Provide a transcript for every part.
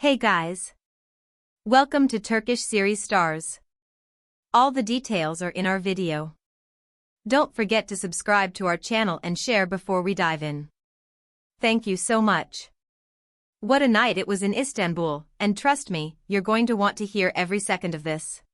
Hey guys! Welcome to Turkish series stars. All the details are in our video. Don't forget to subscribe to our channel and share before we dive in. Thank you so much. What a night it was in Istanbul, and trust me, you're going to want to hear every second of this.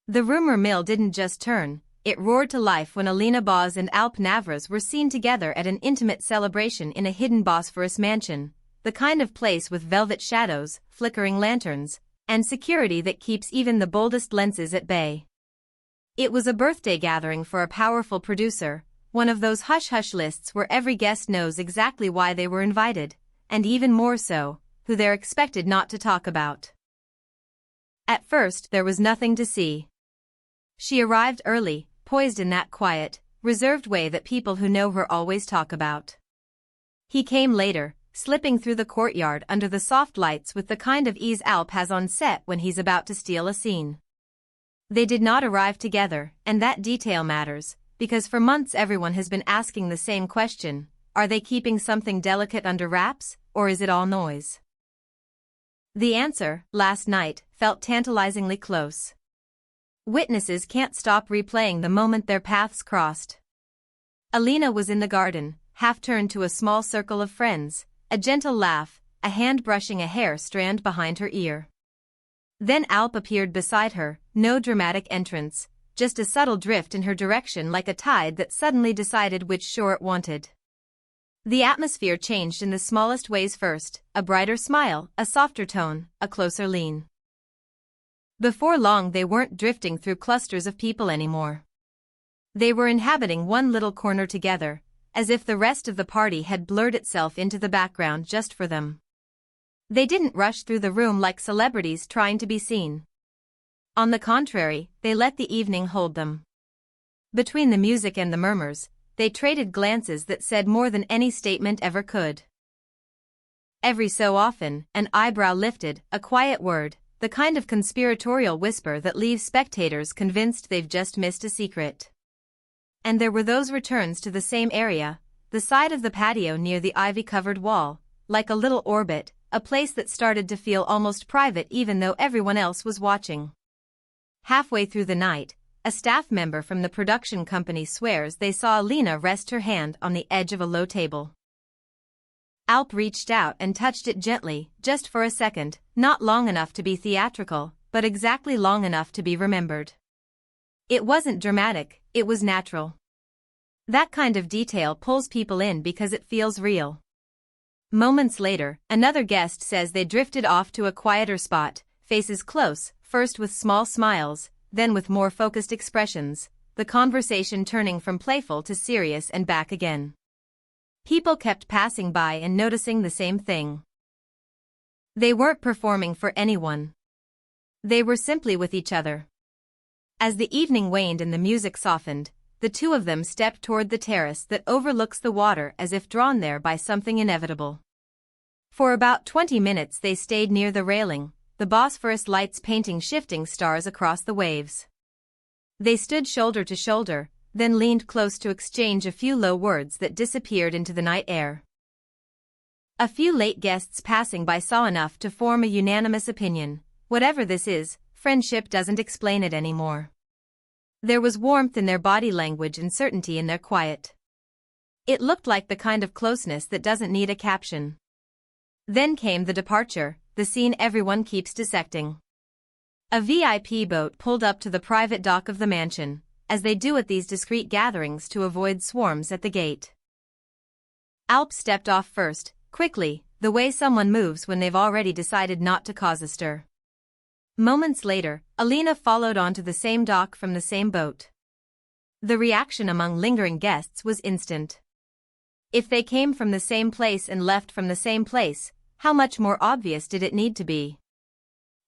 The rumor mill didn't just turn, it roared to life when Alina Boz and Alp Navras were seen together at an intimate celebration in a hidden Bosphorus mansion, the kind of place with velvet shadows, flickering lanterns, and security that keeps even the boldest lenses at bay. It was a birthday gathering for a powerful producer, one of those hush-hush lists where every guest knows exactly why they were invited, and even more so, who they're expected not to talk about. At first there was nothing to see. She arrived early, poised in that quiet, reserved way that people who know her always talk about. He came later, slipping through the courtyard under the soft lights with the kind of ease Alp has on set when he's about to steal a scene. They did not arrive together, and that detail matters, because for months everyone has been asking the same question: are they keeping something delicate under wraps, or is it all noise? The answer, last night, felt tantalizingly close. Witnesses can't stop replaying the moment their paths crossed. Alina was in the garden, half turned to a small circle of friends, a gentle laugh, a hand brushing a hair strand behind her ear. Then Alp appeared beside her, no dramatic entrance, just a subtle drift in her direction like a tide that suddenly decided which shore it wanted. The atmosphere changed in the smallest ways first, a brighter smile, a softer tone, a closer lean. Before long they weren't drifting through clusters of people anymore. They were inhabiting one little corner together, as if the rest of the party had blurred itself into the background just for them. They didn't rush through the room like celebrities trying to be seen. On the contrary, they let the evening hold them. Between the music and the murmurs, they traded glances that said more than any statement ever could. Every so often, an eyebrow lifted, a quiet word, the kind of conspiratorial whisper that leaves spectators convinced they've just missed a secret. And there were those returns to the same area, the side of the patio near the ivy-covered wall, like a little orbit, a place that started to feel almost private even though everyone else was watching. Halfway through the night, a staff member from the production company swears they saw Alina rest her hand on the edge of a low table. Alp reached out and touched it gently, just for a second, not long enough to be theatrical, but exactly long enough to be remembered. It wasn't dramatic, it was natural. That kind of detail pulls people in because it feels real. Moments later, another guest says they drifted off to a quieter spot, faces close, first with small smiles, then with more focused expressions, the conversation turning from playful to serious and back again. People kept passing by and noticing the same thing. They weren't performing for anyone. They were simply with each other. As the evening waned and the music softened, the two of them stepped toward the terrace that overlooks the water as if drawn there by something inevitable. For about 20 minutes they stayed near the railing, the Bosphorus lights painting shifting stars across the waves. They stood shoulder to shoulder, then leaned close to exchange a few low words that disappeared into the night air. A few late guests passing by saw enough to form a unanimous opinion: whatever this is, friendship doesn't explain it anymore. There was warmth in their body language and certainty in their quiet. It looked like the kind of closeness that doesn't need a caption. Then came the departure, the scene everyone keeps dissecting. A VIP boat pulled up to the private dock of the mansion, as they do at these discreet gatherings to avoid swarms at the gate. Alp stepped off first, quickly, the way someone moves when they've already decided not to cause a stir. Moments later, Alina followed onto the same dock from the same boat. The reaction among lingering guests was instant. If they came from the same place and left from the same place, how much more obvious did it need to be?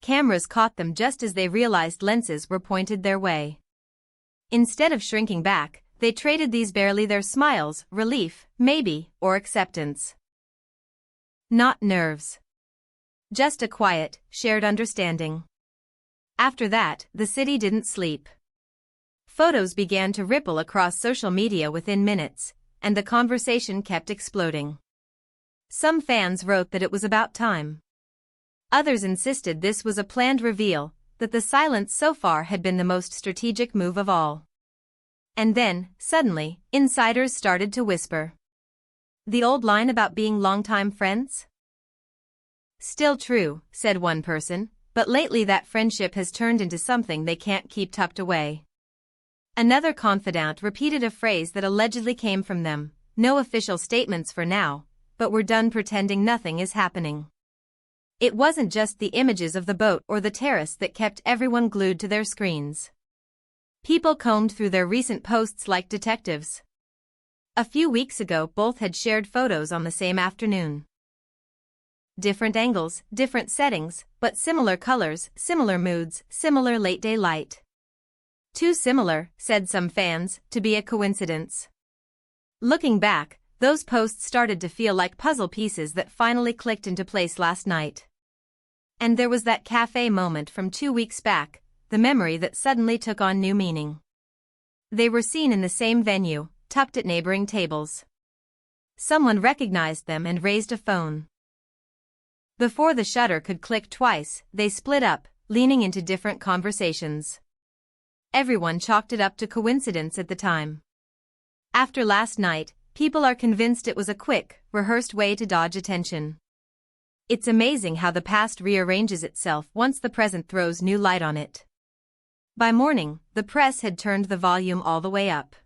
Cameras caught them just as they realized lenses were pointed their way. Instead of shrinking back, they traded these barely their smiles, relief, maybe, or acceptance. Not nerves. Just a quiet, shared understanding. After that, the city didn't sleep. Photos began to ripple across social media within minutes, and the conversation kept exploding. Some fans wrote that it was about time. Others insisted this was a planned reveal, that the silence so far had been the most strategic move of all. And then, suddenly, insiders started to whisper. The old line about being longtime friends? Still true, said one person, but lately that friendship has turned into something they can't keep tucked away. Another confidant repeated a phrase that allegedly came from them, no official statements for now, but we're done pretending nothing is happening. It wasn't just the images of the boat or the terrace that kept everyone glued to their screens. People combed through their recent posts like detectives. A few weeks ago both had shared photos on the same afternoon. Different angles, different settings, but similar colors, similar moods, similar late-day light. Too similar, said some fans, to be a coincidence. Looking back, those posts started to feel like puzzle pieces that finally clicked into place last night. And there was that cafe moment from 2 weeks back, the memory that suddenly took on new meaning. They were seen in the same venue, tucked at neighboring tables. Someone recognized them and raised a phone. Before the shutter could click twice, they split up, leaning into different conversations. Everyone chalked it up to coincidence at the time. After last night, people are convinced it was a quick, rehearsed way to dodge attention. It's amazing how the past rearranges itself once the present throws new light on it. By morning, the press had turned the volume all the way up.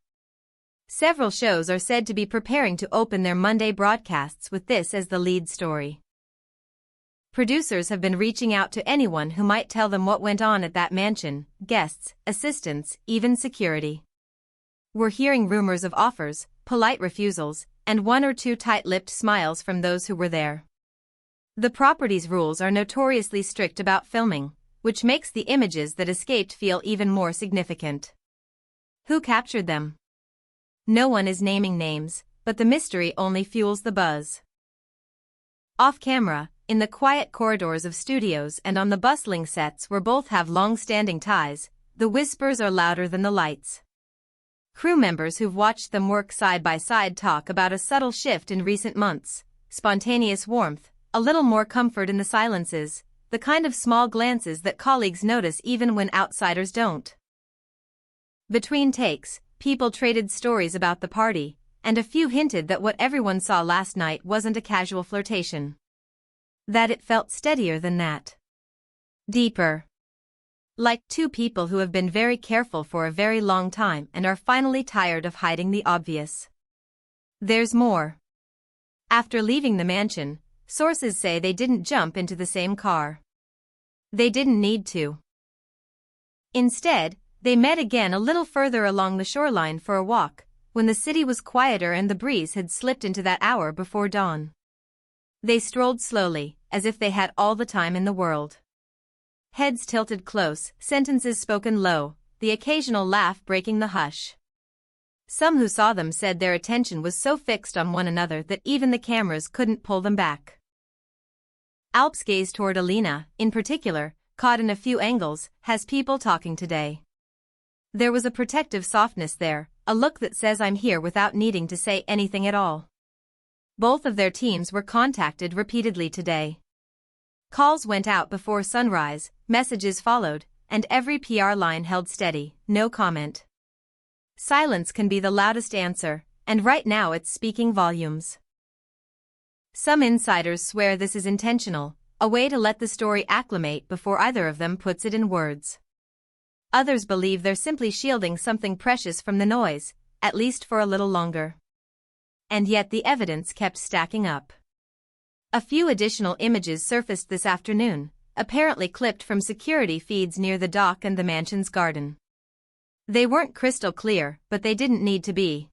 Several shows are said to be preparing to open their Monday broadcasts with this as the lead story. Producers have been reaching out to anyone who might tell them what went on at that mansion, guests, assistants, even security. We're hearing rumors of offers, polite refusals, and one or two tight-lipped smiles from those who were there. The property's rules are notoriously strict about filming, which makes the images that escaped feel even more significant. Who captured them? No one is naming names, but the mystery only fuels the buzz. Off-camera, in the quiet corridors of studios and on the bustling sets where both have long-standing ties, the whispers are louder than the lights. Crew members who've watched them work side by side talk about a subtle shift in recent months, spontaneous warmth, a little more comfort in the silences, the kind of small glances that colleagues notice even when outsiders don't. Between takes, people traded stories about the party, and a few hinted that what everyone saw last night wasn't a casual flirtation. That it felt steadier than that. Deeper. Like two people who have been very careful for a very long time and are finally tired of hiding the obvious. There's more. After leaving the mansion, sources say they didn't jump into the same car. They didn't need to. Instead, they met again a little further along the shoreline for a walk, when the city was quieter and the breeze had slipped into that hour before dawn. They strolled slowly, as if they had all the time in the world. Heads tilted close, sentences spoken low, the occasional laugh breaking the hush. Some who saw them said their attention was so fixed on one another that even the cameras couldn't pull them back. Alp's gaze toward Alina, in particular, caught in a few angles, has people talking today. There was a protective softness there, a look that says I'm here without needing to say anything at all. Both of their teams were contacted repeatedly today. Calls went out before sunrise, messages followed, and every PR line held steady, no comment. Silence can be the loudest answer, and right now it's speaking volumes. Some insiders swear this is intentional, a way to let the story acclimate before either of them puts it in words. Others believe they're simply shielding something precious from the noise, at least for a little longer. And yet the evidence kept stacking up. A few additional images surfaced this afternoon, apparently clipped from security feeds near the dock and the mansion's garden. They weren't crystal clear, but they didn't need to be.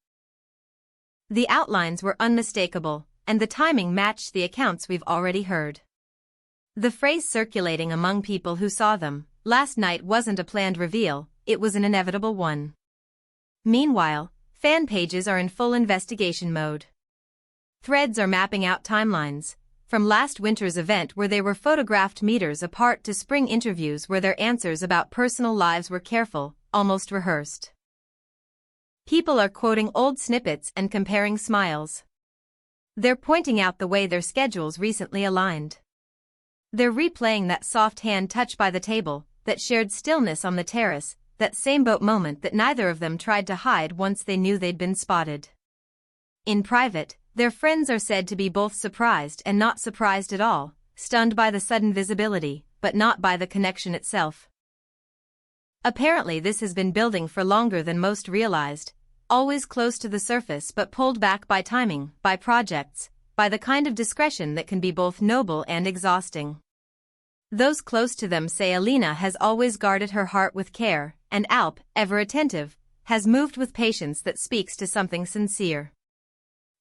The outlines were unmistakable, and the timing matched the accounts we've already heard. The phrase circulating among people who saw them, last night wasn't a planned reveal, it was an inevitable one. Meanwhile, fan pages are in full investigation mode. Threads are mapping out timelines, from last winter's event where they were photographed meters apart to spring interviews where their answers about personal lives were careful, almost rehearsed. People are quoting old snippets and comparing smiles. They're pointing out the way their schedules recently aligned. They're replaying that soft hand touch by the table, that shared stillness on the terrace, that same boat moment that neither of them tried to hide once they knew they'd been spotted. In private, their friends are said to be both surprised and not surprised at all, stunned by the sudden visibility, but not by the connection itself. Apparently this has been building for longer than most realized, always close to the surface but pulled back by timing, by projects, by the kind of discretion that can be both noble and exhausting. Those close to them say Alina has always guarded her heart with care, and Alp, ever attentive, has moved with patience that speaks to something sincere.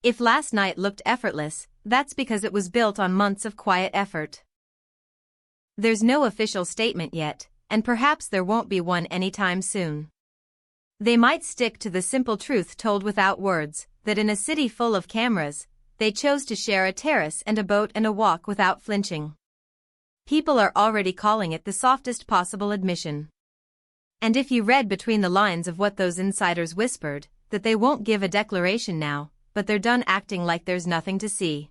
If last night looked effortless, that's because it was built on months of quiet effort. There's no official statement yet, and perhaps there won't be one anytime soon. They might stick to the simple truth told without words, that in a city full of cameras, they chose to share a terrace and a boat and a walk without flinching. People are already calling it the softest possible admission. And if you read between the lines of what those insiders whispered, that they won't give a declaration now, but they're done acting like there's nothing to see.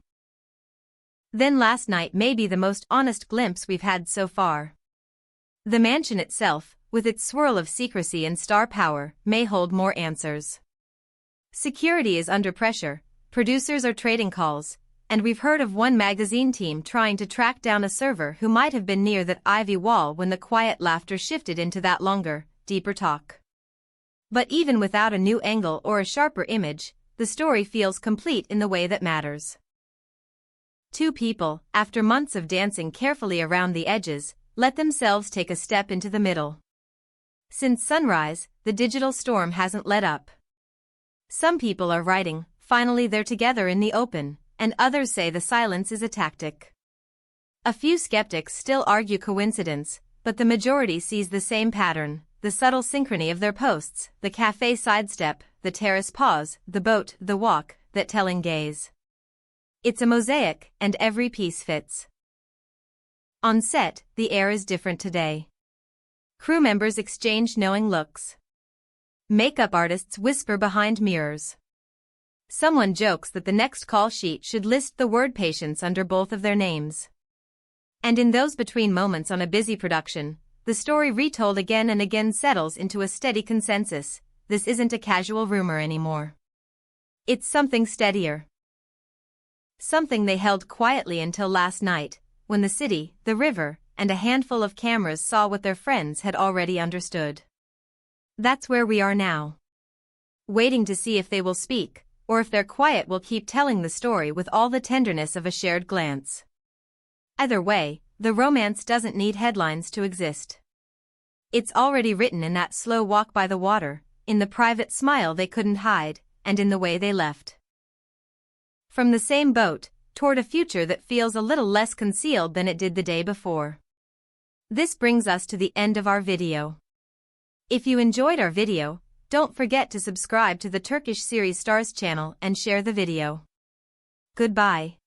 Then last night may be the most honest glimpse we've had so far. The mansion itself, with its swirl of secrecy and star power, may hold more answers. Security is under pressure, producers are trading calls, and we've heard of one magazine team trying to track down a server who might have been near that ivy wall when the quiet laughter shifted into that longer, deeper talk. But even without a new angle or a sharper image, the story feels complete in the way that matters. Two people, after months of dancing carefully around the edges, let themselves take a step into the middle. Since sunrise, the digital storm hasn't let up. Some people are writing, finally they're together in the open, and others say the silence is a tactic. A few skeptics still argue coincidence, but the majority sees the same pattern, the subtle synchrony of their posts, the cafe sidestep, the terrace pause, the boat, the walk, that telling gaze. It's a mosaic, and every piece fits. On set, the air is different today. Crew members exchange knowing looks. Makeup artists whisper behind mirrors. Someone jokes that the next call sheet should list the word patience under both of their names. And in those between moments on a busy production, the story retold again and again settles into a steady consensus. This isn't a casual rumor anymore. It's something steadier. Something they held quietly until last night, when the city, the river, and a handful of cameras saw what their friends had already understood. That's where we are now. Waiting to see if they will speak, or if their quiet will keep telling the story with all the tenderness of a shared glance. Either way, the romance doesn't need headlines to exist. It's already written in that slow walk by the water, in the private smile they couldn't hide, and in the way they left. From the same boat, toward a future that feels a little less concealed than it did the day before. This brings us to the end of our video. If you enjoyed our video, don't forget to subscribe to the Turkish series Stars channel and share the video. Goodbye.